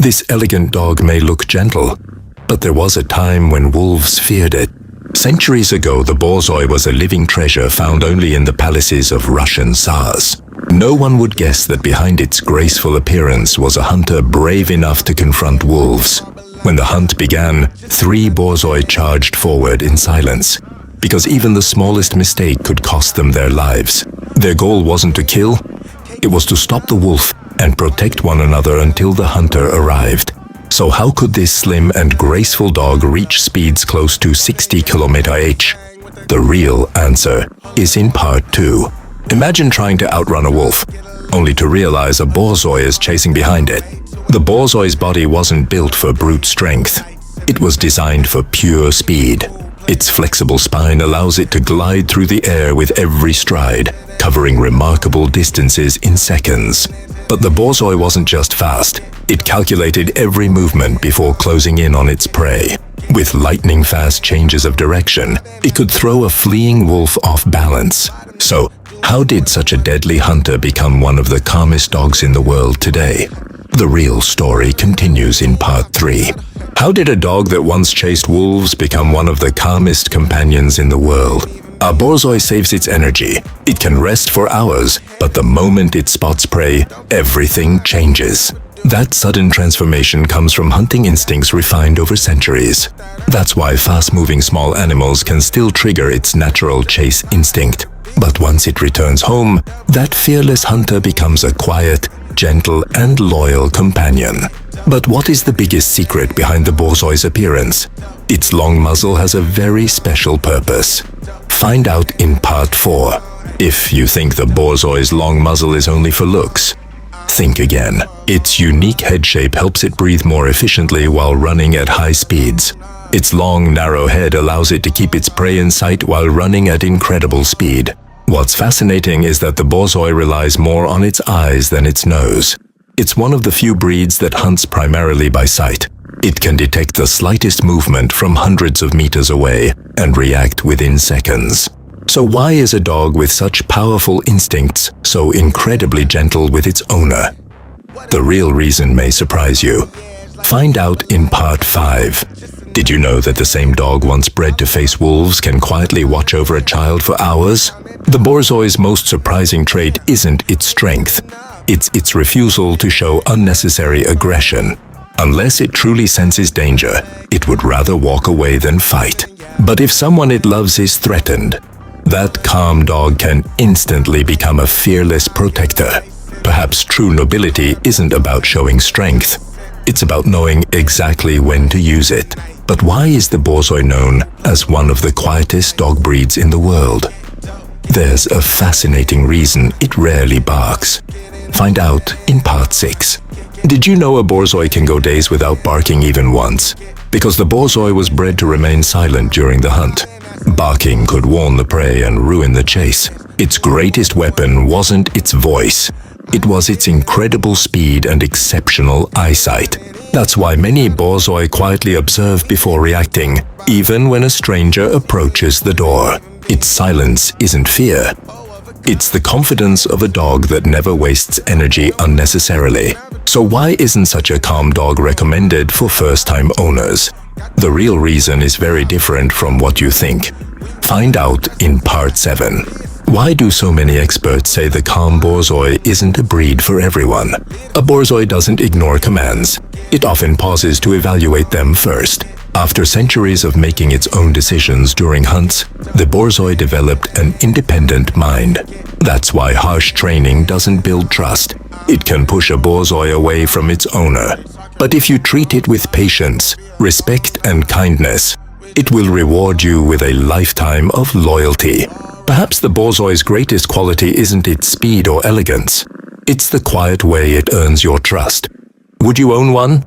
This elegant dog may look gentle, but there was a time when wolves feared it. Centuries ago, the Borzoi was a living treasure found only in the palaces of Russian Tsars. No one would guess that behind its graceful appearance was a hunter brave enough to confront wolves. When the hunt began, 3 Borzoi charged forward in silence, because even the smallest mistake could cost them their lives. Their goal wasn't to kill, it was to stop the wolf and protect one another until the hunter arrived. So how could this slim and graceful dog reach speeds close to 60 km/h? The real answer is in part 2. Imagine trying to outrun a wolf, only to realize a Borzoi is chasing behind it. The Borzoi's body wasn't built for brute strength. It was designed for pure speed. Its flexible spine allows it to glide through the air with every stride, covering remarkable distances in seconds. But the Borzoi wasn't just fast. It calculated every movement before closing in on its prey. With lightning-fast changes of direction, it could throw a fleeing wolf off balance. So, how did such a deadly hunter become one of the calmest dogs in the world today? The real story continues in part 3. How did a dog that once chased wolves become one of the calmest companions in the world? A Borzoi saves its energy. It can rest for hours, but the moment it spots prey, everything changes. That sudden transformation comes from hunting instincts refined over centuries. That's why fast-moving small animals can still trigger its natural chase instinct. But once it returns home, that fearless hunter becomes a quiet, gentle, and loyal companion. But what is the biggest secret behind the Borzoi's appearance? Its long muzzle has a very special purpose. Find out in part 4. If you think the Borzoi's long muzzle is only for looks, think again. Its unique head shape helps it breathe more efficiently while running at high speeds. Its long, narrow head allows it to keep its prey in sight while running at incredible speed. What's fascinating is that the Borzoi relies more on its eyes than its nose. It's one of the few breeds that hunts primarily by sight. It can detect the slightest movement from hundreds of meters away and react within seconds. So why is a dog with such powerful instincts so incredibly gentle with its owner? The real reason may surprise you. Find out in part 5. Did you know that the same dog once bred to face wolves can quietly watch over a child for hours? The Borzoi's most surprising trait isn't its strength. It's its refusal to show unnecessary aggression. Unless it truly senses danger, it would rather walk away than fight. But if someone it loves is threatened, that calm dog can instantly become a fearless protector. Perhaps true nobility isn't about showing strength. It's about knowing exactly when to use it. But why is the Borzoi known as one of the quietest dog breeds in the world? There's a fascinating reason it rarely barks. Find out in part 6. Did you know a Borzoi can go days without barking even once? Because the Borzoi was bred to remain silent during the hunt. Barking could warn the prey and ruin the chase. Its greatest weapon wasn't its voice. It was its incredible speed and exceptional eyesight. That's why many Borzoi quietly observe before reacting, even when a stranger approaches the door. Its silence isn't fear. It's the confidence of a dog that never wastes energy unnecessarily. So why isn't such a calm dog recommended for first-time owners? The real reason is very different from what you think. Find out in part 7. Why do so many experts say the calm Borzoi isn't a breed for everyone? A Borzoi doesn't ignore commands. It often pauses to evaluate them first. After centuries of making its own decisions during hunts, the Borzoi developed an independent mind. That's why harsh training doesn't build trust. It can push a Borzoi away from its owner. But if you treat it with patience, respect, and kindness, it will reward you with a lifetime of loyalty. Perhaps the Borzoi's greatest quality isn't its speed or elegance. It's the quiet way it earns your trust. Would you own one?